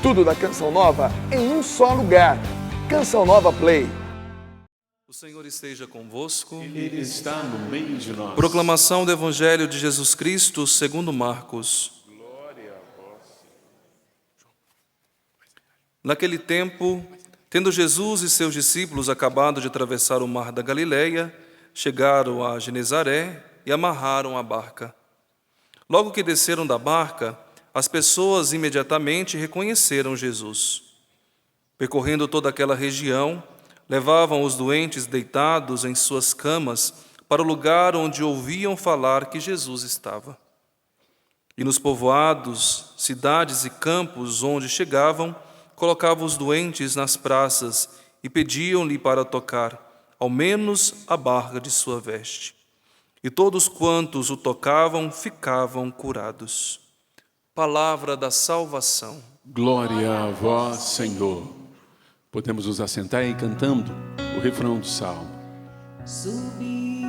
Tudo da Canção Nova em um só lugar. Canção Nova Play. O Senhor esteja convosco. Ele está no meio de nós. Proclamação do Evangelho de Jesus Cristo segundo Marcos. Glória a vós. Naquele tempo, tendo Jesus e seus discípulos acabado de atravessar o mar da Galileia, chegaram a Genezaré e amarraram a barca. Logo que desceram da barca, as pessoas imediatamente reconheceram Jesus. Percorrendo toda aquela região, levavam os doentes deitados em suas camas para o lugar onde ouviam falar que Jesus estava. E nos povoados, cidades e campos onde chegavam, colocavam os doentes nas praças e pediam-lhe para tocar, ao menos a barca de sua veste. E todos quantos o tocavam ficavam curados. Palavra da salvação. Glória a vós, Senhor. Podemos nos assentar e ir cantando o refrão do salmo. Subi,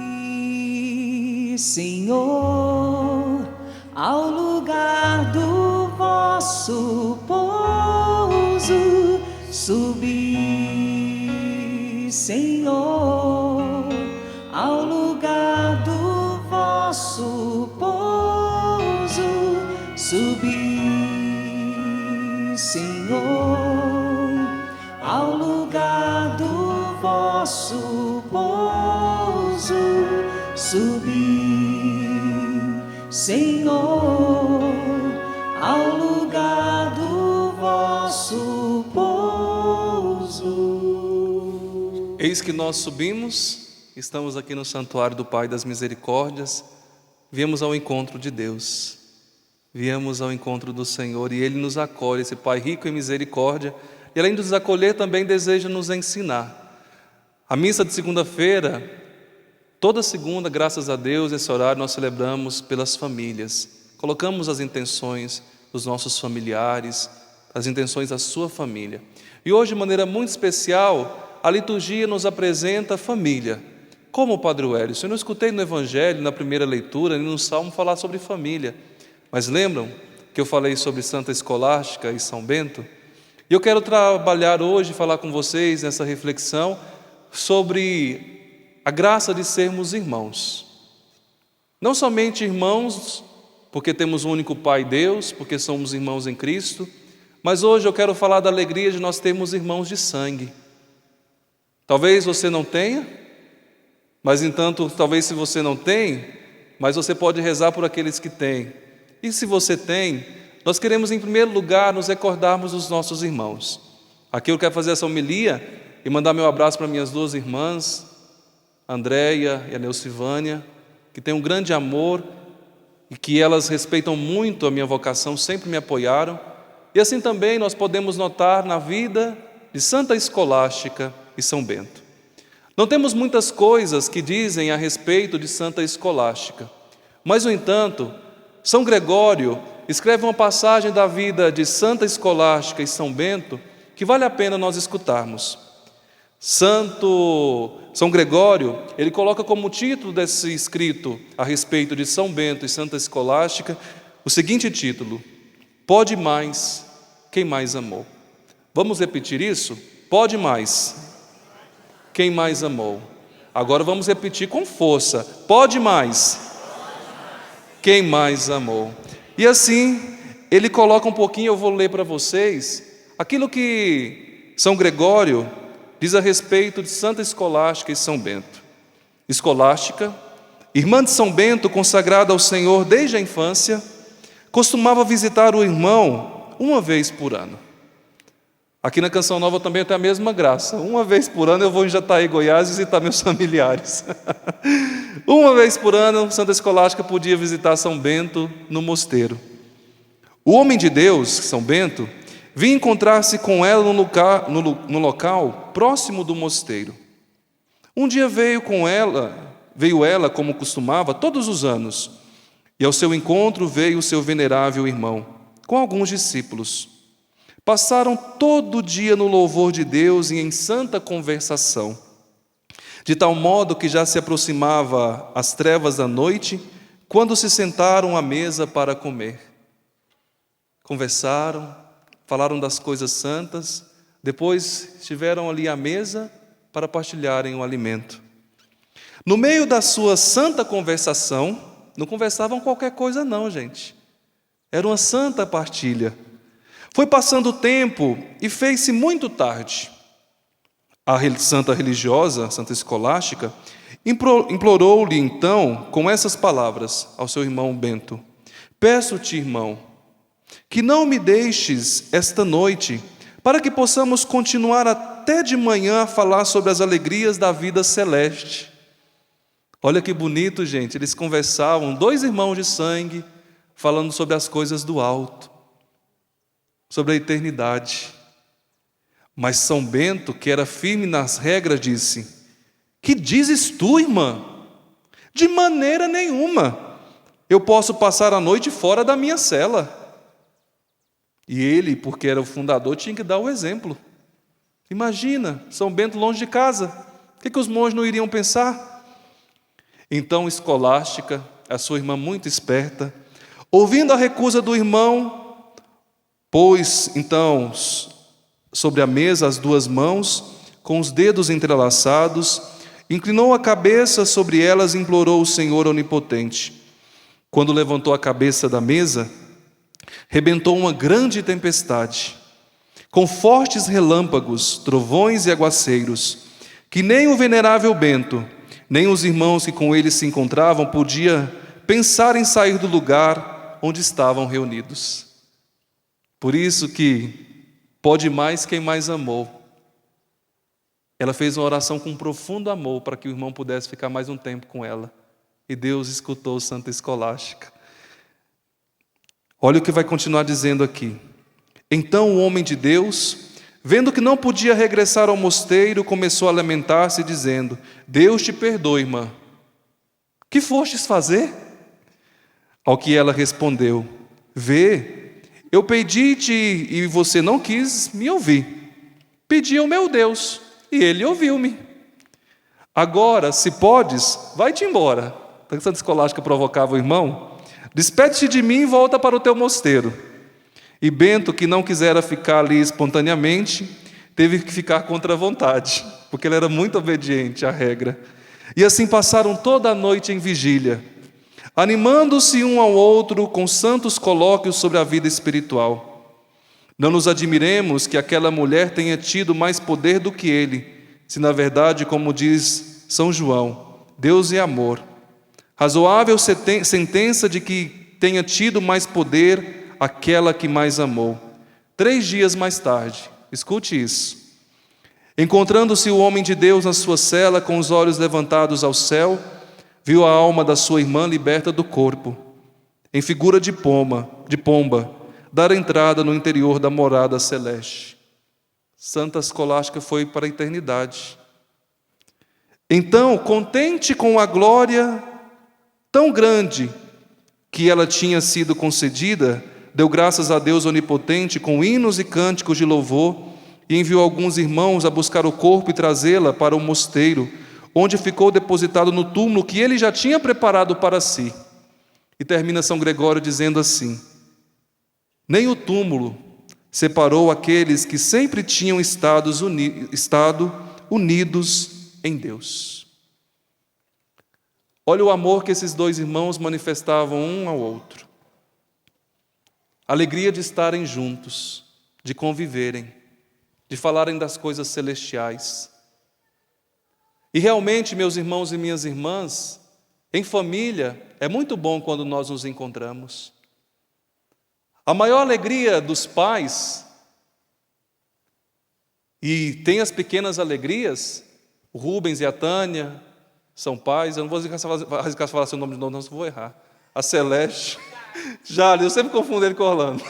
Senhor, ao lugar do vosso pouso. Subi, Senhor, ao lugar do vosso pouso. Subi, Senhor, ao lugar do vosso pouso. Subi, Senhor, ao lugar do vosso pouso. Eis que nós subimos, estamos aqui no Santuário do Pai das Misericórdias, viemos ao encontro de Deus, viemos ao encontro do Senhor e Ele nos acolhe, esse Pai rico em misericórdia, e além de nos acolher também deseja nos ensinar. A missa de segunda-feira, toda segunda, graças a Deus, nesse horário nós celebramos pelas famílias, colocamos as intenções dos nossos familiares, as intenções da sua família. E hoje, de maneira muito especial, a liturgia nos apresenta a família. Como o Padre Hélio, eu não escutei no Evangelho, na primeira leitura, nem no Salmo falar sobre família. Mas lembram que eu falei sobre Santa Escolástica e São Bento? E eu quero trabalhar hoje, falar com vocês nessa reflexão sobre a graça de sermos irmãos. Não somente irmãos, porque temos um único Pai Deus, porque somos irmãos em Cristo, mas hoje eu quero falar da alegria de nós termos irmãos de sangue. Talvez você não tenha, mas entanto, talvez se você não tem, mas você pode rezar por aqueles que têm. E se você tem, nós queremos em primeiro lugar nos recordarmos dos nossos irmãos. Aqui eu quero fazer essa homilia e mandar meu abraço para minhas duas irmãs, a Andréia e a Neucivânia, que têm um grande amor e que elas respeitam muito a minha vocação, sempre me apoiaram. E assim também nós podemos notar na vida de Santa Escolástica e São Bento. Não temos muitas coisas que dizem a respeito de Santa Escolástica, mas, no entanto, São Gregório escreve uma passagem da vida de Santa Escolástica e São Bento que vale a pena nós escutarmos. São Gregório, ele coloca como título desse escrito a respeito de São Bento e Santa Escolástica o seguinte título: Pode mais quem mais amou. Vamos repetir isso? Pode mais quem mais amou. Agora vamos repetir com força: pode mais quem mais amou. E assim, ele coloca um pouquinho, eu vou ler para vocês, aquilo que São Gregório diz a respeito de Santa Escolástica e São Bento. Escolástica, irmã de São Bento, consagrada ao Senhor desde a infância, costumava visitar o irmão uma vez por ano. Aqui na Canção Nova também tem a mesma graça. Uma vez por ano eu vou em Jataí, Goiás, visitar meus familiares. Uma vez por ano, Santa Escolástica podia visitar São Bento no mosteiro. O homem de Deus, São Bento, vinha encontrar-se com ela no local próximo do mosteiro. Um dia veio ela, como costumava, todos os anos, e ao seu encontro veio o seu venerável irmão, com alguns discípulos. Passaram todo o dia no louvor de Deus e em santa conversação, de tal modo que já se aproximava as trevas da noite, quando se sentaram à mesa para comer. Conversaram, falaram das coisas santas, depois estiveram ali à mesa para partilharem o alimento. No meio da sua santa conversação, não conversavam qualquer coisa não, gente. Era uma santa partilha. Foi passando o tempo e fez-se muito tarde. A santa religiosa, santa escolástica, implorou-lhe então com essas palavras ao seu irmão Bento: peço-te, irmão, que não me deixes esta noite, para que possamos continuar até de manhã a falar sobre as alegrias da vida celeste. Olha que bonito, gente. Eles conversavam, dois irmãos de sangue, falando sobre as coisas do alto, sobre a eternidade. Mas São Bento, que era firme nas regras, disse: que dizes tu, irmã? De maneira nenhuma. Eu posso passar a noite fora da minha cela. E ele, porque era o fundador, tinha que dar o exemplo. Imagina, São Bento longe de casa. O que os monges não iriam pensar? Então, Escolástica, a sua irmã muito esperta, ouvindo a recusa do irmão, pôs então sobre a mesa as duas mãos, com os dedos entrelaçados, inclinou a cabeça sobre elas e implorou o Senhor onipotente. Quando levantou a cabeça da mesa, rebentou uma grande tempestade, com fortes relâmpagos, trovões e aguaceiros, que nem o venerável Bento, nem os irmãos que com ele se encontravam podia pensar em sair do lugar onde estavam reunidos. Por isso que pode mais quem mais amou. Ela fez uma oração com profundo amor para que o irmão pudesse ficar mais um tempo com ela. E Deus escutou Santa Escolástica. Olha o que vai continuar dizendo aqui. Então o homem de Deus, vendo que não podia regressar ao mosteiro, começou a lamentar-se, dizendo: Deus te perdoe, irmã. Que fostes fazer? Ao que ela respondeu: vê, eu pedi-te e você não quis me ouvir. Pedi ao meu Deus e ele ouviu-me. Agora, se podes, vai-te embora. A Santa Escolástica provocava o irmão. Despede-te de mim e volta para o teu mosteiro. E Bento, que não quisera ficar ali espontaneamente, teve que ficar contra a vontade, porque ele era muito obediente à regra. E assim passaram toda a noite em vigília, animando-se um ao outro com santos colóquios sobre a vida espiritual. Não nos admiremos que aquela mulher tenha tido mais poder do que ele, se na verdade, como diz São João, Deus é amor. Razoável sentença de que tenha tido mais poder aquela que mais amou. 3 dias mais tarde, escute isso. Encontrando-se o homem de Deus na sua cela, com os olhos levantados ao céu, viu a alma da sua irmã liberta do corpo, em figura de pomba, dar entrada no interior da morada celeste. Santa Escolástica foi para a eternidade. Então, contente com a glória tão grande que ela tinha sido concedida, deu graças a Deus onipotente com hinos e cânticos de louvor e enviou alguns irmãos a buscar o corpo e trazê-la para o mosteiro, onde ficou depositado no túmulo que ele já tinha preparado para si. E termina São Gregório dizendo assim: nem o túmulo separou aqueles que sempre tinham estado unidos em Deus. Olha o amor que esses 2 irmãos manifestavam um ao outro. A alegria de estarem juntos, de conviverem, de falarem das coisas celestiais. E realmente, meus irmãos e minhas irmãs, em família, é muito bom quando nós nos encontramos. A maior alegria dos pais, e tem as pequenas alegrias, o Rubens e a Tânia são pais, eu não vou arriscar falar seu nome de novo, não, senão vou errar. A Celeste, Jale, eu sempre confundo ele com Orlando.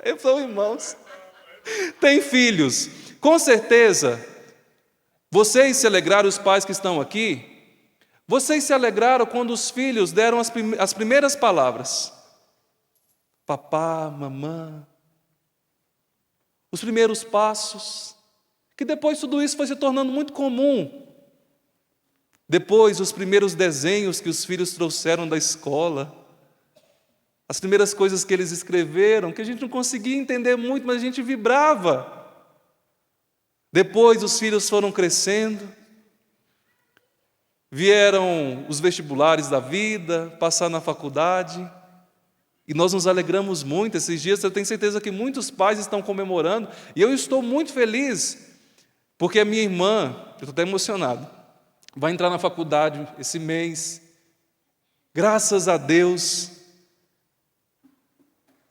Eles são irmãos. Tem filhos. Com certeza, vocês se alegraram, os pais que estão aqui, vocês se alegraram quando os filhos deram as primeiras palavras. Papá, mamã. Os primeiros passos. Que depois tudo isso foi se tornando muito comum. Depois, os primeiros desenhos que os filhos trouxeram da escola. As primeiras coisas que eles escreveram, que a gente não conseguia entender muito, mas a gente vibrava. Depois os filhos foram crescendo, vieram os vestibulares da vida, passar na faculdade, e nós nos alegramos muito. Esses dias eu tenho certeza que muitos pais estão comemorando, e eu estou muito feliz, porque a minha irmã, eu estou até emocionado, vai entrar na faculdade esse mês, graças a Deus.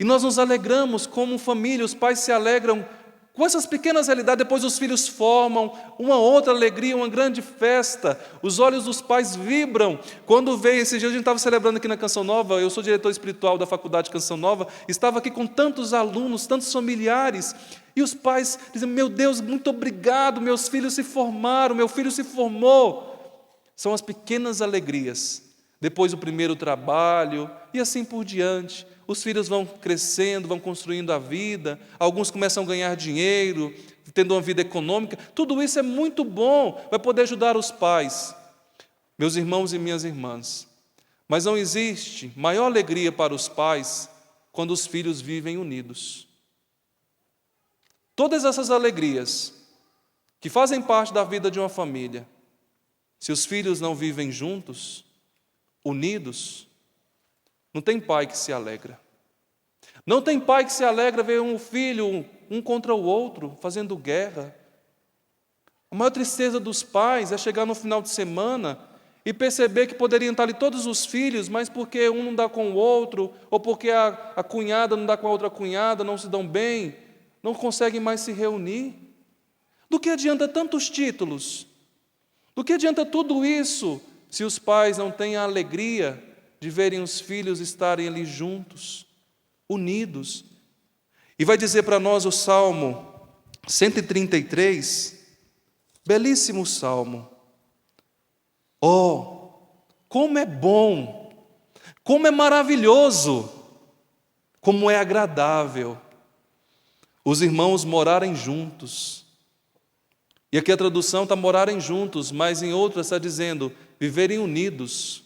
E nós nos alegramos como família, os pais se alegram com essas pequenas realidades, depois os filhos formam uma outra alegria, uma grande festa, os olhos dos pais vibram. Quando veio, esses dias a gente estava celebrando aqui na Canção Nova, eu sou diretor espiritual da Faculdade Canção Nova, estava aqui com tantos alunos, tantos familiares, e os pais dizem: meu Deus, muito obrigado, meus filhos se formaram, meu filho se formou. São as pequenas alegrias, depois o primeiro trabalho, e assim por diante. Os filhos vão crescendo, vão construindo a vida, alguns começam a ganhar dinheiro, tendo uma vida econômica. Tudo isso é muito bom, vai poder ajudar os pais, meus irmãos e minhas irmãs. Mas não existe maior alegria para os pais quando os filhos vivem unidos. Todas essas alegrias que fazem parte da vida de uma família, se os filhos não vivem juntos, unidos, não tem pai que se alegra. Não tem pai que se alegra ver um filho, um contra o outro, fazendo guerra. A maior tristeza dos pais é chegar no final de semana e perceber que poderiam estar ali todos os filhos, mas porque um não dá com o outro, ou porque a cunhada não dá com a outra cunhada, não se dão bem, não conseguem mais se reunir. Do que adianta tantos títulos? Do que adianta tudo isso se os pais não têm a alegria de verem os filhos estarem ali juntos, unidos? E vai dizer para nós o Salmo 133, belíssimo salmo. Oh, como é bom, como é maravilhoso, como é agradável os irmãos morarem juntos. E aqui a tradução está morarem juntos, mas em outra está dizendo viverem unidos.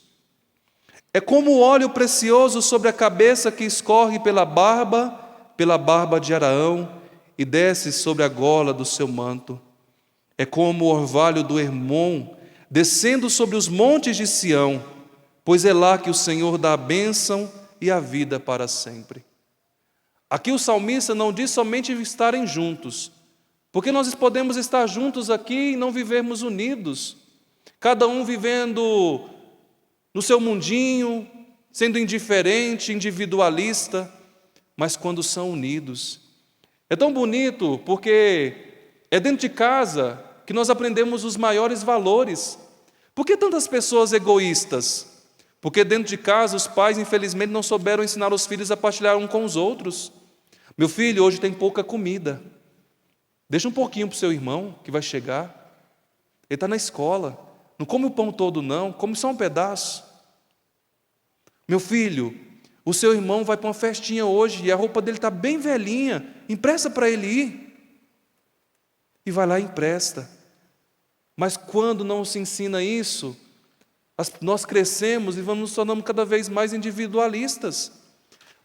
É como o óleo precioso sobre a cabeça que escorre pela barba de Araão e desce sobre a gola do seu manto. É como o orvalho do Hermon descendo sobre os montes de Sião, pois é lá que o Senhor dá a bênção e a vida para sempre. Aqui o salmista não diz somente estarem juntos, porque nós podemos estar juntos aqui e não vivermos unidos, cada um vivendo no seu mundinho, sendo indiferente, individualista, mas quando são unidos. É tão bonito, porque é dentro de casa que nós aprendemos os maiores valores. Por que tantas pessoas egoístas? Porque dentro de casa os pais, infelizmente, não souberam ensinar os filhos a partilhar um com os outros. Meu filho, hoje tem pouca comida. Deixa um pouquinho para o seu irmão, que vai chegar. Ele está na escola. Não come o pão todo não, come só um pedaço. Meu filho, o seu irmão vai para uma festinha hoje e a roupa dele está bem velhinha, empresta para ele ir. E vai lá e empresta. Mas quando não se ensina isso, nós crescemos e vamos nos tornando cada vez mais individualistas.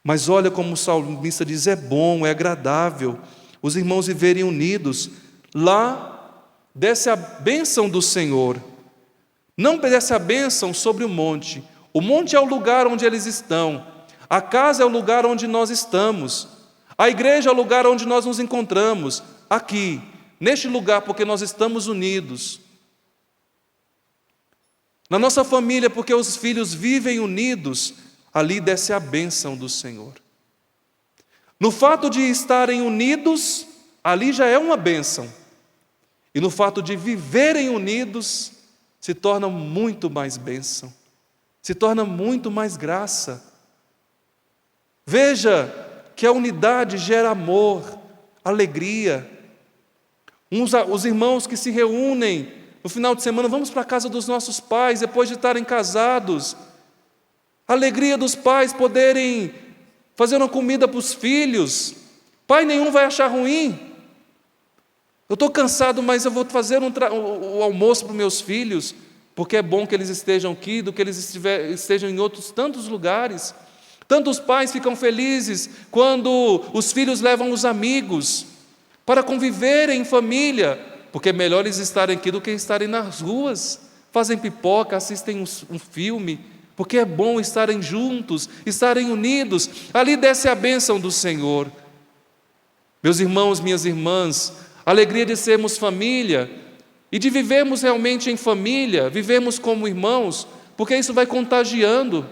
Mas olha como o salmista diz, é bom, é agradável os irmãos viverem unidos. Lá desce a bênção do Senhor. Não desce a bênção sobre o monte. O monte é o lugar onde eles estão. A casa é o lugar onde nós estamos. A igreja é o lugar onde nós nos encontramos. Aqui, neste lugar, porque nós estamos unidos. Na nossa família, porque os filhos vivem unidos, ali desce a bênção do Senhor. No fato de estarem unidos, ali já é uma bênção. E no fato de viverem unidos, se torna muito mais bênção, se torna muito mais graça. Veja que a unidade gera amor, alegria. Os irmãos que se reúnem no final de semana, vamos para a casa dos nossos pais, depois de estarem casados. A alegria dos pais poderem fazer uma comida para os filhos. Pai nenhum vai achar ruim. Eu estou cansado, mas eu vou fazer o almoço para os meus filhos, porque é bom que eles estejam aqui, do que eles estejam em outros tantos lugares. Tantos pais ficam felizes quando os filhos levam os amigos para conviverem em família, porque é melhor eles estarem aqui do que estarem nas ruas. Fazem pipoca, assistem um filme, porque é bom estarem juntos, estarem unidos. Ali desce a bênção do Senhor. Meus irmãos, minhas irmãs, a alegria de sermos família e de vivermos realmente em família, vivermos como irmãos, porque isso vai contagiando.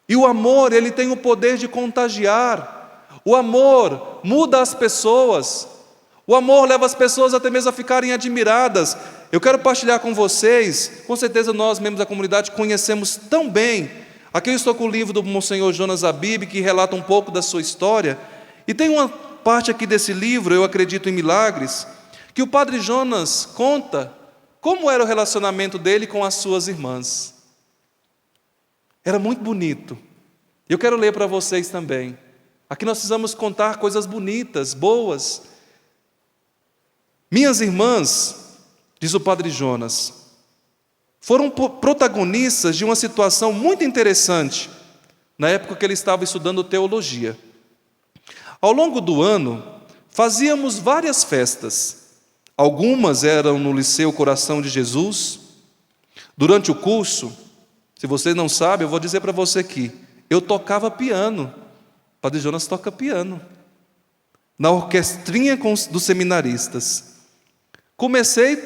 E o amor, ele tem o poder de contagiar. O amor muda as pessoas. O amor leva as pessoas até mesmo a ficarem admiradas. Eu quero partilhar com vocês, com certeza nós, membros da comunidade, conhecemos tão bem. Aqui eu estou com o livro do Monsenhor Jonas Abib, que relata um pouco da sua história. E tem uma parte aqui desse livro, Eu Acredito em Milagres, que o Padre Jonas conta como era o relacionamento dele com as suas irmãs. Era muito bonito. Eu quero ler para vocês também. Aqui nós precisamos contar coisas bonitas, boas. Minhas irmãs, diz o Padre Jonas, foram protagonistas de uma situação muito interessante, na época que ele estava estudando teologia. Ao longo do ano, fazíamos várias festas. Algumas eram no Liceu Coração de Jesus. Durante o curso, se vocês não sabem, eu vou dizer para você aqui, eu tocava piano. O Padre Jonas toca piano. Na orquestrinha dos seminaristas. Comecei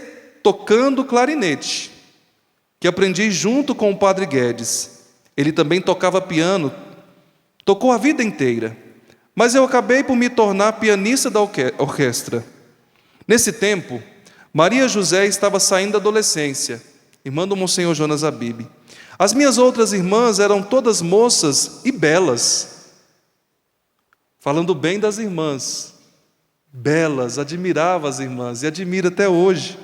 tocando clarinete, que aprendi junto com o Padre Guedes. Ele também tocava piano, tocou a vida inteira. Mas eu acabei por me tornar pianista da orquestra. Nesse tempo, Maria José estava saindo da adolescência, irmã do Monsenhor Jonas Abib. As minhas outras irmãs eram todas moças e belas. Falando bem das irmãs, belas, admirava as irmãs e admira até hoje.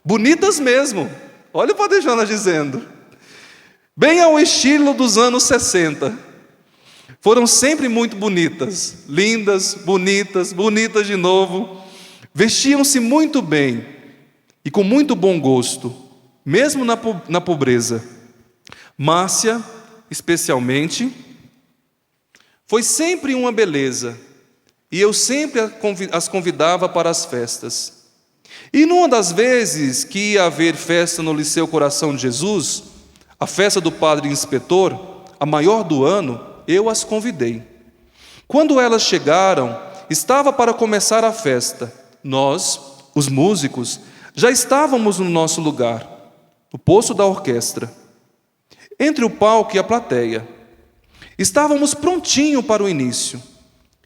Bonitas mesmo, olha o Padre Jonas dizendo. Bem ao estilo dos anos 60. Foram sempre muito bonitas, lindas, bonitas, bonitas de novo. Vestiam-se muito bem e com muito bom gosto, mesmo na pobreza. Márcia, especialmente, foi sempre uma beleza, e eu sempre as convidava para as festas. E numa das vezes que ia haver festa no Liceu Coração de Jesus, a festa do Padre Inspetor, a maior do ano, eu as convidei. Quando elas chegaram, estava para começar a festa. Nós, os músicos, já estávamos no nosso lugar, no posto da orquestra, entre o palco e a plateia. Estávamos prontinho para o início,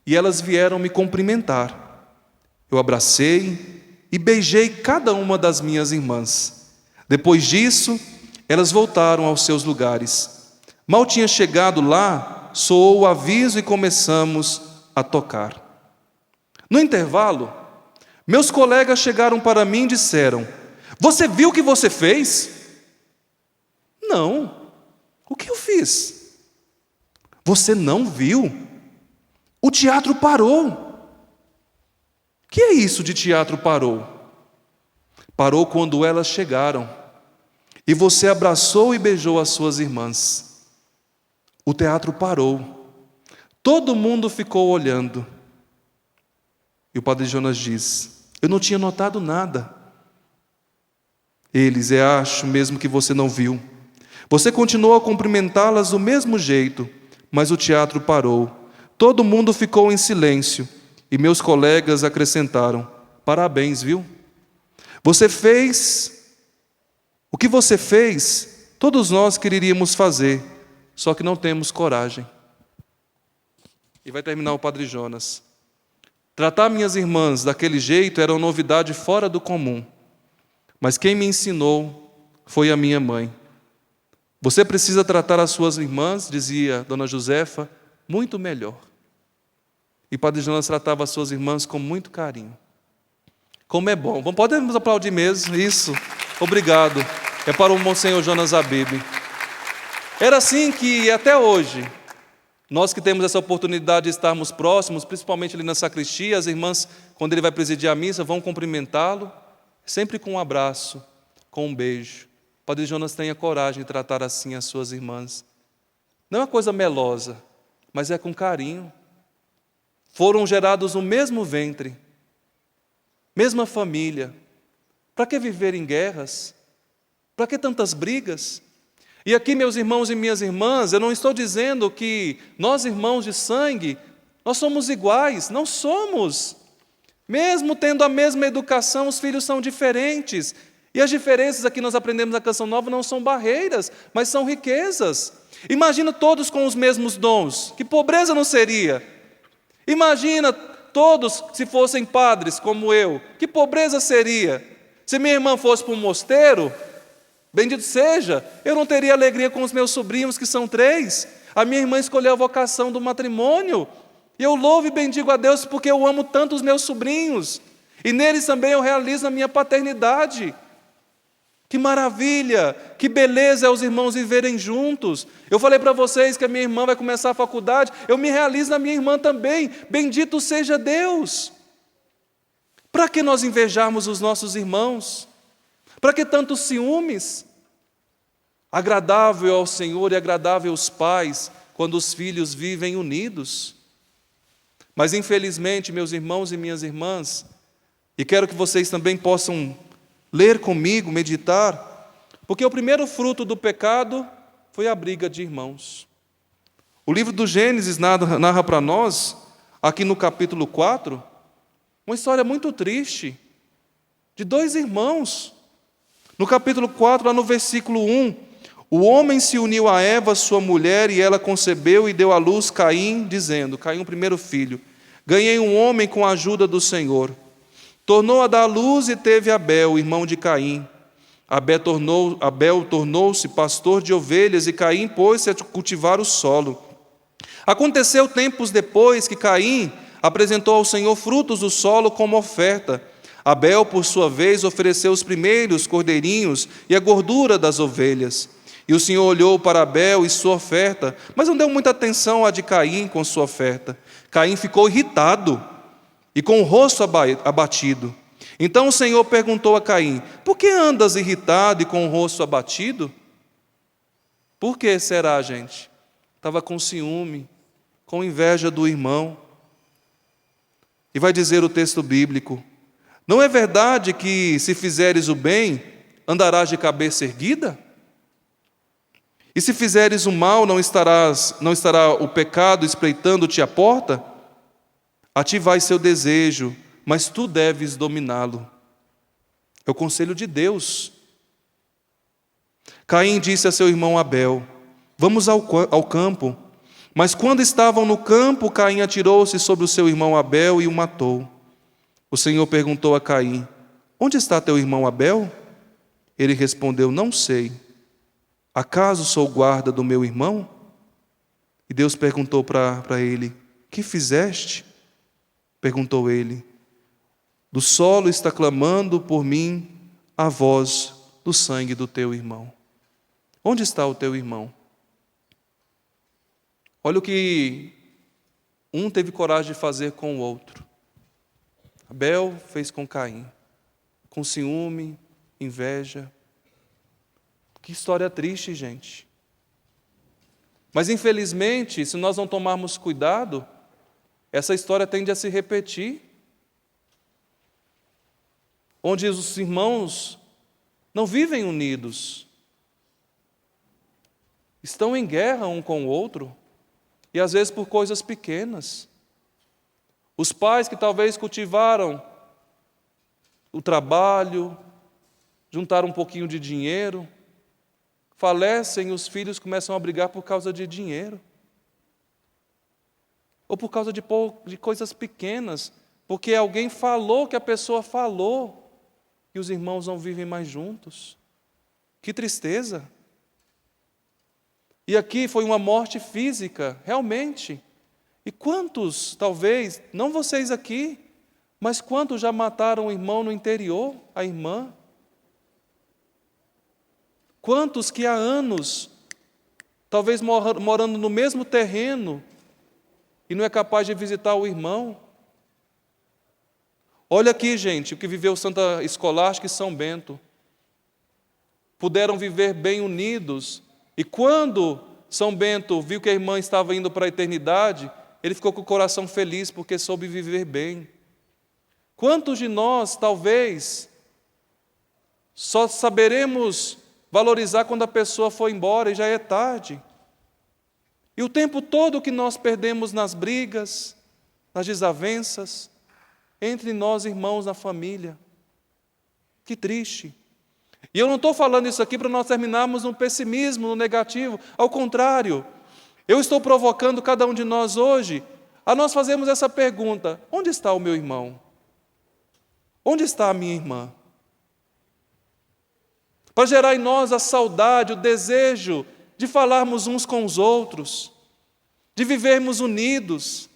e elas vieram me cumprimentar. Eu abracei e beijei cada uma das minhas irmãs. Depois disso, elas voltaram aos seus lugares. Mal tinha chegado lá, soou o aviso e começamos a tocar. No intervalo, meus colegas chegaram para mim e disseram: "Você viu o que você fez?" "Não. O que eu fiz?" "Você não viu? O teatro parou." "O que é isso de teatro parou?" "Parou quando elas chegaram e você abraçou e beijou as suas irmãs. O teatro parou. Todo mundo ficou olhando." E o Padre Jonas diz: "Eu não tinha notado nada." Eles: "Acho mesmo que você não viu. Você continuou a cumprimentá-las do mesmo jeito, mas o teatro parou. Todo mundo ficou em silêncio e meus colegas acrescentaram: parabéns, viu? Você fez o que você fez, todos nós queríamos fazer, só que não temos coragem." E vai terminar o Padre Jonas: "Tratar minhas irmãs daquele jeito era uma novidade fora do comum, mas quem me ensinou foi a minha mãe. Você precisa tratar as suas irmãs, dizia Dona Josefa, muito melhor." E Padre Jonas tratava as suas irmãs com muito carinho. Como é bom. Podemos aplaudir mesmo, isso. Obrigado. É para o Monsenhor Jonas Abib. Era assim que até hoje, nós que temos essa oportunidade de estarmos próximos, principalmente ali na sacristia, as irmãs, quando ele vai presidir a missa, vão cumprimentá-lo, sempre com um abraço, com um beijo. Padre Jonas tenha coragem de tratar assim as suas irmãs. Não é uma coisa melosa, mas é com carinho. Foram gerados no mesmo ventre, mesma família. Para que viver em guerras? Para que tantas brigas? E aqui, meus irmãos e minhas irmãs, eu não estou dizendo que nós, irmãos de sangue, nós somos iguais, não somos. Mesmo tendo a mesma educação, os filhos são diferentes. E as diferenças aqui nós aprendemos na Canção Nova não são barreiras, mas são riquezas. Imagina todos com os mesmos dons, que pobreza não seria? Imagina todos se fossem padres como eu, que pobreza seria? Se minha irmã fosse para um mosteiro, bendito seja, eu não teria alegria com os meus sobrinhos, que são 3. A minha irmã escolheu a vocação do matrimônio. E eu louvo e bendigo a Deus porque eu amo tanto os meus sobrinhos. E neles também eu realizo a minha paternidade. Que maravilha, que beleza é os irmãos viverem juntos. Eu falei para vocês que a minha irmã vai começar a faculdade, eu me realizo na minha irmã também. Bendito seja Deus. Para que nós invejarmos os nossos irmãos? Para que tantos ciúmes? Agradável ao Senhor e agradável aos pais quando os filhos vivem unidos. Mas infelizmente, meus irmãos e minhas irmãs, e quero que vocês também possam ler comigo, meditar, porque o primeiro fruto do pecado foi a briga de irmãos. O livro do Gênesis narra para nós, aqui no capítulo 4, uma história muito triste, de 2 irmãos. No capítulo 4, lá no versículo 1, o homem se uniu a Eva, sua mulher, e ela concebeu e deu à luz Caim, dizendo, Caim, o primeiro filho, ganhei um homem com a ajuda do Senhor. Tornou a dar luz e teve Abel, irmão de Caim. Abel tornou-se pastor de ovelhas e Caim pôs-se a cultivar o solo. Aconteceu tempos depois que Caim apresentou ao Senhor frutos do solo como oferta. Abel, por sua vez, ofereceu os primeiros cordeirinhos e a gordura das ovelhas. E o Senhor olhou para Abel e sua oferta, mas não deu muita atenção à de Caim com sua oferta. Caim ficou irritado e com o rosto abatido. Então o Senhor perguntou a Caim, por que andas irritado e com o rosto abatido? Por que será, gente? Estava com ciúme, com inveja do irmão. E vai dizer o texto bíblico, não é verdade que se fizeres o bem, andarás de cabeça erguida? E se fizeres o mal, não estará o pecado espreitando-te à porta? A ti vai seu desejo, mas tu deves dominá-lo. É o conselho de Deus. Caim disse a seu irmão Abel, vamos ao campo. Mas quando estavam no campo, Caim atirou-se sobre o seu irmão Abel e o matou. O Senhor perguntou a Caim, onde está teu irmão Abel? Ele respondeu, não sei. Acaso sou guarda do meu irmão? E Deus perguntou para ele, que fizeste? Perguntou ele, do solo está clamando por mim a voz do sangue do teu irmão. Onde está o teu irmão? Olha o que um teve coragem de fazer com o outro. Abel fez com Caim, com ciúme, inveja. Que história triste, gente. Mas infelizmente, se nós não tomarmos cuidado, essa história tende a se repetir, onde os irmãos não vivem unidos, estão em guerra um com o outro, e às vezes por coisas pequenas. Os pais que talvez cultivaram o trabalho, juntaram um pouquinho de dinheiro, falecem e os filhos começam a brigar por causa de dinheiro. Ou por causa de coisas pequenas, porque alguém falou que a pessoa falou, e os irmãos não vivem mais juntos. Que tristeza! E aqui foi uma morte física, realmente. E quantos, talvez, não vocês aqui, mas quantos já mataram o irmão no interior, a irmã? Quantos que há anos, talvez morando no mesmo terreno, e não é capaz de visitar o irmão? Olha aqui, gente, o que viveu Santa Escolástica e São Bento. Puderam viver bem unidos, e quando São Bento viu que a irmã estava indo para a eternidade, ele ficou com o coração feliz porque soube viver bem. Quantos de nós, talvez, só saberemos valorizar quando a pessoa for embora e já é tarde? E o tempo todo que nós perdemos nas brigas, nas desavenças, entre nós irmãos na família. Que triste. E eu não estou falando isso aqui para nós terminarmos no pessimismo, no negativo. Ao contrário, eu estou provocando cada um de nós hoje a nós fazermos essa pergunta: onde está o meu irmão? Onde está a minha irmã? Para gerar em nós a saudade, o desejo de falarmos uns com os outros, de vivermos unidos,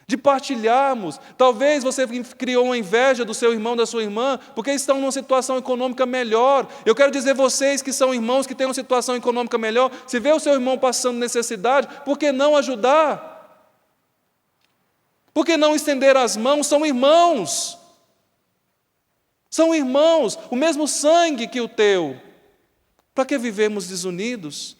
de partilharmos. Talvez você criou uma inveja do seu irmão, da sua irmã, porque estão numa situação econômica melhor. Eu quero dizer a vocês que são irmãos que têm uma situação econômica melhor, se vê o seu irmão passando necessidade, por que não ajudar? Por que não estender as mãos? São irmãos. São irmãos, o mesmo sangue que o teu. Para que vivemos desunidos?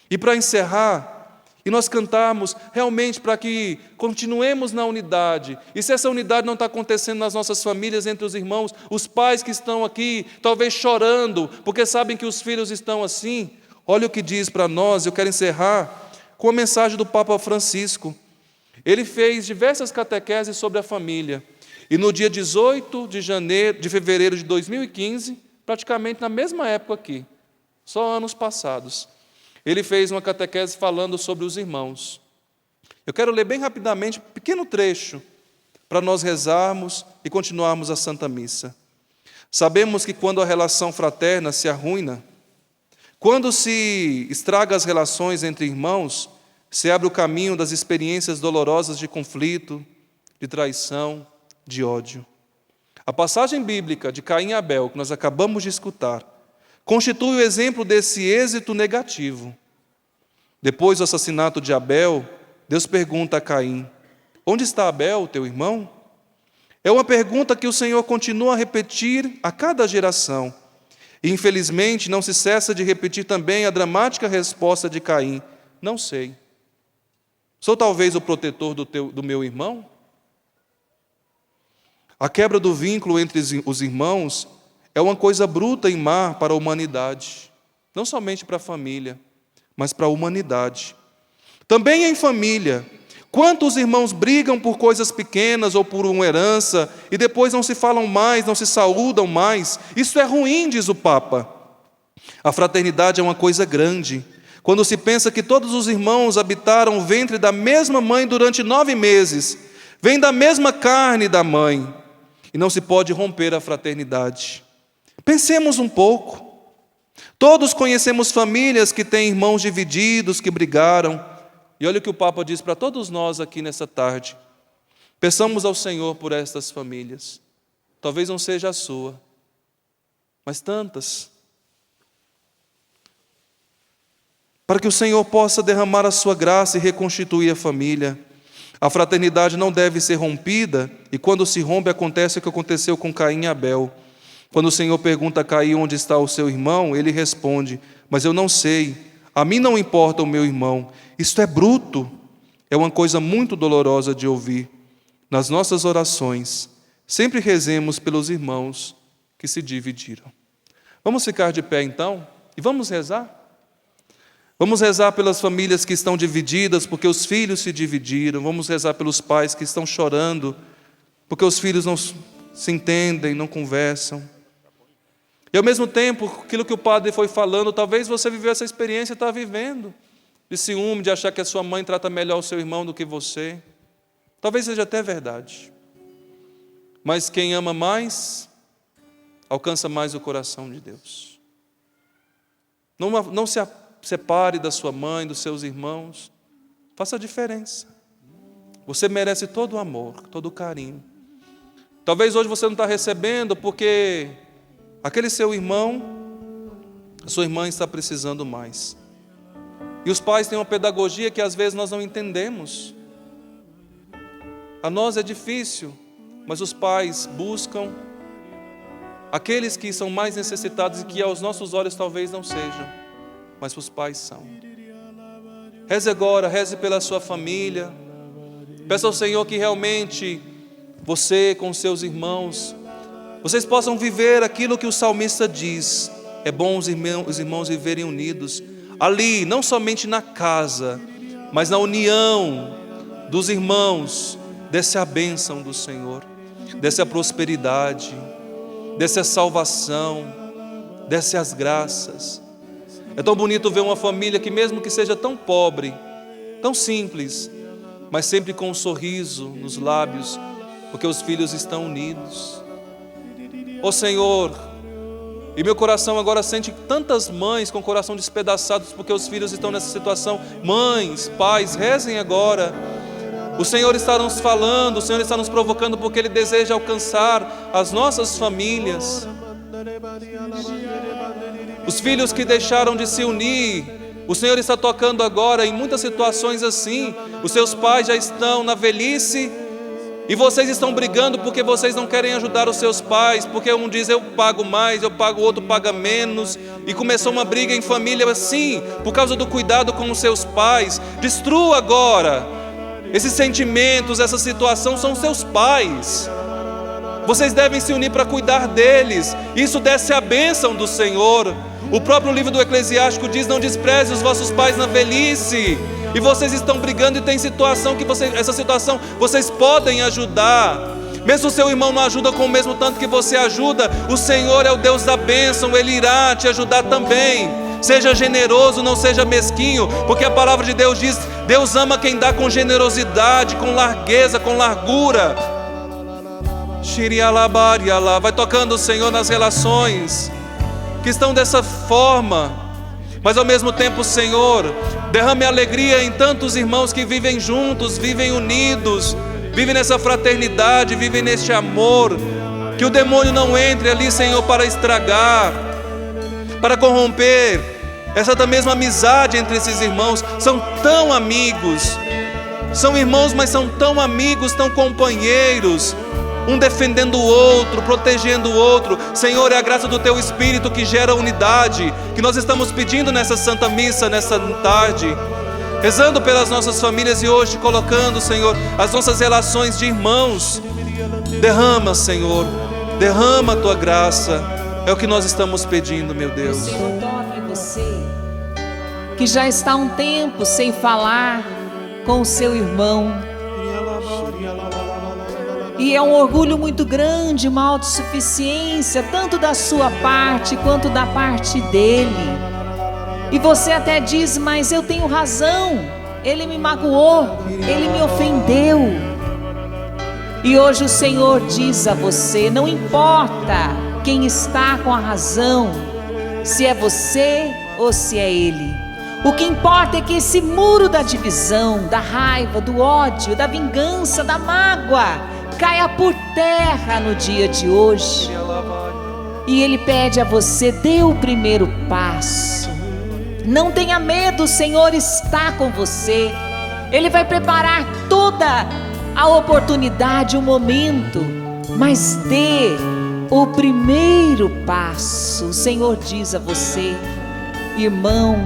E para encerrar, e nós cantarmos realmente para que continuemos na unidade. E se essa unidade não está acontecendo nas nossas famílias, entre os irmãos, os pais que estão aqui, talvez chorando, porque sabem que os filhos estão assim, olha o que diz para nós. Eu quero encerrar com a mensagem do Papa Francisco. Ele fez diversas catequeses sobre a família. E no dia 18 de fevereiro de 2015, praticamente na mesma época aqui, só anos passados, ele fez uma catequese falando sobre os irmãos. Eu quero ler bem rapidamente um pequeno trecho para nós rezarmos e continuarmos a Santa Missa. Sabemos que quando a relação fraterna se arruína, quando se estraga as relações entre irmãos, se abre o caminho das experiências dolorosas de conflito, de traição, de ódio. A passagem bíblica de Caim e Abel, que nós acabamos de escutar, constitui o exemplo desse êxito negativo. Depois do assassinato de Abel, Deus pergunta a Caim: onde está Abel, teu irmão? É uma pergunta que o Senhor continua a repetir a cada geração. E, infelizmente, não se cessa de repetir também a dramática resposta de Caim: não sei. Sou talvez o protetor do meu irmão? A quebra do vínculo entre os irmãos é uma coisa bruta e má para a humanidade, não somente para a família, mas para a humanidade. Também em família, quantos irmãos brigam por coisas pequenas ou por uma herança e depois não se falam mais, não se saúdam mais? Isso é ruim, diz o Papa. A fraternidade é uma coisa grande. Quando se pensa que todos os irmãos habitaram o ventre da mesma mãe durante 9 meses, vêm da mesma carne da mãe, e não se pode romper a fraternidade. Pensemos um pouco. Todos conhecemos famílias que têm irmãos divididos, que brigaram. E olha o que o Papa diz para todos nós aqui nessa tarde. Peçamos ao Senhor por estas famílias. Talvez não seja a sua, mas tantas. Para que o Senhor possa derramar a sua graça e reconstituir a família. A fraternidade não deve ser rompida, e quando se rompe, acontece o que aconteceu com Caim e Abel. Quando o Senhor pergunta a Caim onde está o seu irmão, ele responde: mas eu não sei, a mim não importa o meu irmão. Isto é bruto, é uma coisa muito dolorosa de ouvir. Nas nossas orações, sempre rezemos pelos irmãos que se dividiram. Vamos ficar de pé então e vamos rezar? Vamos rezar pelas famílias que estão divididas, porque os filhos se dividiram. Vamos rezar pelos pais que estão chorando, porque os filhos não se entendem, não conversam. E ao mesmo tempo, aquilo que o padre foi falando, talvez você viveu essa experiência e está vivendo, de ciúme, de achar que a sua mãe trata melhor o seu irmão do que você. Talvez seja até verdade. Mas quem ama mais, alcança mais o coração de Deus. Não se separe da sua mãe, dos seus irmãos. Faça a diferença. Você merece todo o amor, todo o carinho. Talvez hoje você não está recebendo porque aquele seu irmão, a sua irmã está precisando mais. E os pais têm uma pedagogia que às vezes nós não entendemos. A nós é difícil, mas os pais buscam aqueles que são mais necessitados e que aos nossos olhos talvez não sejam, mas os pais são. Reze agora, reze pela sua família. Peça ao Senhor que realmente você com seus irmãos, vocês possam viver aquilo que o salmista diz. É bom os irmãos viverem unidos. Ali, não somente na casa, mas na união dos irmãos, desce a bênção do Senhor, desce a prosperidade, desce a salvação, desce as graças. É tão bonito ver uma família que, mesmo que seja tão pobre, tão simples, mas sempre com um sorriso nos lábios, porque os filhos estão unidos. Ó Senhor, e meu coração agora sente tantas mães com o coração despedaçados porque os filhos estão nessa situação. Mães, pais, rezem agora. O Senhor está nos falando, o Senhor está nos provocando, porque Ele deseja alcançar as nossas famílias. Os filhos que deixaram de se unir, o Senhor está tocando agora em muitas situações assim. Os seus pais já estão na velhice e vocês estão brigando porque vocês não querem ajudar os seus pais, porque um diz eu pago mais, eu pago, o outro paga menos, e começou uma briga em família assim, por causa do cuidado com os seus pais. Destrua agora esses sentimentos, essa situação. São seus pais, vocês devem se unir para cuidar deles. Isso desce a bênção do Senhor. O próprio livro do Eclesiástico diz: não despreze os vossos pais na velhice. E vocês estão brigando e tem situação que essa situação vocês podem ajudar. Mesmo o seu irmão não ajuda com o mesmo tanto que você ajuda, o Senhor é o Deus da bênção, Ele irá te ajudar também. Seja generoso, não seja mesquinho, porque a palavra de Deus diz: Deus ama quem dá com generosidade, com largueza, com largura. Vai tocando o Senhor nas relações que estão dessa forma. Mas ao mesmo tempo, Senhor, derrame alegria em tantos irmãos que vivem juntos, vivem unidos, vivem nessa fraternidade, vivem neste amor. Que o demônio não entre ali, Senhor, para estragar, para corromper essa mesma amizade entre esses irmãos. São tão amigos, são irmãos, mas são tão amigos, tão companheiros, um defendendo o outro, protegendo o outro. Senhor, é a graça do Teu Espírito que gera unidade, que nós estamos pedindo nessa Santa Missa, nessa tarde, rezando pelas nossas famílias e hoje colocando, Senhor, as nossas relações de irmãos. Derrama, Senhor, derrama a Tua graça, é o que nós estamos pedindo, meu Deus. O Senhor toque em você, que já está há um tempo sem falar com o seu irmão. E é um orgulho muito grande, uma autossuficiência, tanto da sua parte quanto da parte dele. E você até diz: mas eu tenho razão, ele me magoou, ele me ofendeu. E hoje o Senhor diz a você: não importa quem está com a razão, se é você ou se é ele. O que importa é que esse muro da divisão, da raiva, do ódio, da vingança, da mágoa caia por terra no dia de hoje. E Ele pede a você: dê o primeiro passo. Não tenha medo, o Senhor está com você. Ele vai preparar toda a oportunidade, o momento, mas dê o primeiro passo. O Senhor diz a você, irmão,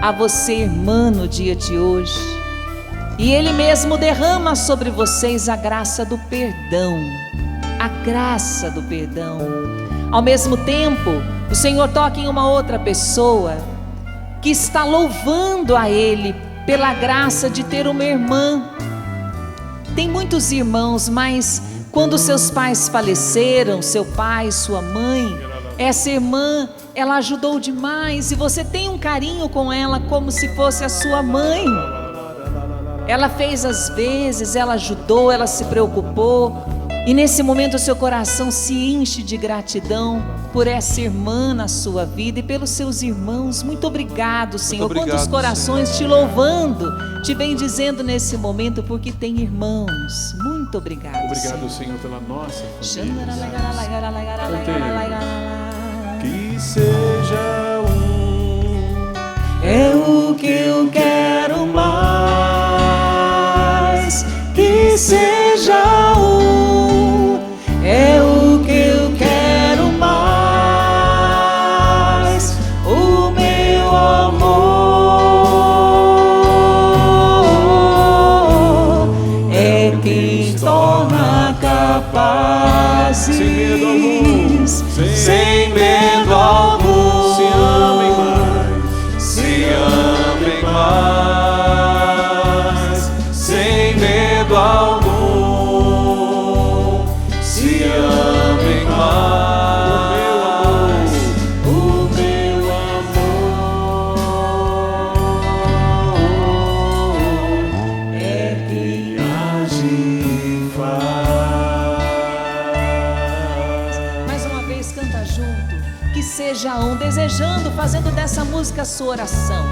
a você, irmã, no dia de hoje. E Ele mesmo derrama sobre vocês a graça do perdão. A graça do perdão. Ao mesmo tempo, o Senhor toca em uma outra pessoa que está louvando a Ele pela graça de ter uma irmã. Tem muitos irmãos, mas quando seus pais faleceram, seu pai, sua mãe, essa irmã, ela ajudou demais e você tem um carinho com ela como se fosse a sua mãe. Ela fez as vezes, ela ajudou, ela se preocupou. E nesse momento o seu coração se enche de gratidão por essa irmã na sua vida e pelos seus irmãos. Muito obrigado, Senhor. Muito obrigado, quantos corações, Senhor, te louvando, te bem-dizendo nesse momento, porque tem irmãos. Muito obrigado, Obrigado, Senhor, pela nossa família. Que seja um, é o que eu quero mais. Que seja um, é o que eu quero mais. O meu amor sem medo algum, sem medo algum. se amem mais, Se amem mais, sem medo algum. Se amem mais, o meu amor é quem age e faz. Mais uma vez, canta junto. Que seja um desejando, fazendo dessa música sua oração,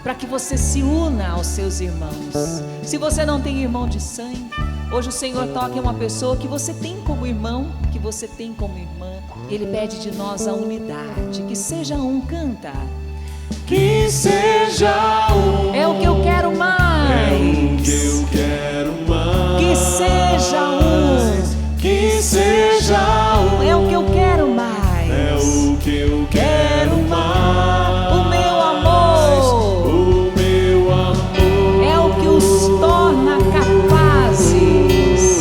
para que você se una aos seus irmãos. Se você não tem irmão de sangue, hoje o Senhor toca em uma pessoa que você tem como irmão, que você tem como irmã. Ele pede de nós a unidade. Que seja um, canta. Que seja um, É o que eu quero mais. é o que eu quero mais. Que seja um, Que seja um, é o que eu quero mais. é o que eu quero mais. O meu amor O meu amor é o que os torna capazes.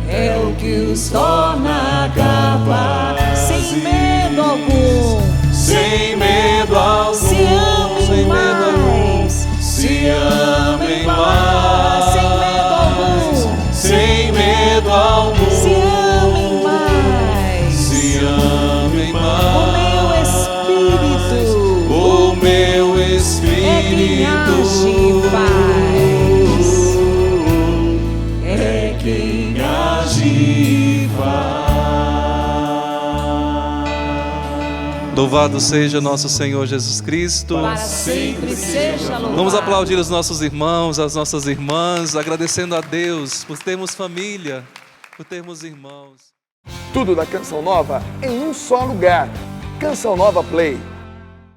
é o que os torna capazes. Sem medo algum, sem medo algum. se amem Sem medo algum. mais. Se amem mais, Sem medo algum, Sem medo algum. se amem mais. se amem O mais. meu espírito O meu é quem espírito age e faz. É quem age e faz. Louvado seja nosso Senhor Jesus Cristo. Para sempre seja louvado. Vamos aplaudir os nossos irmãos, as nossas irmãs, agradecendo a Deus por termos família, por termos irmãos. Tudo da Canção Nova em um só lugar. Canção Nova Play.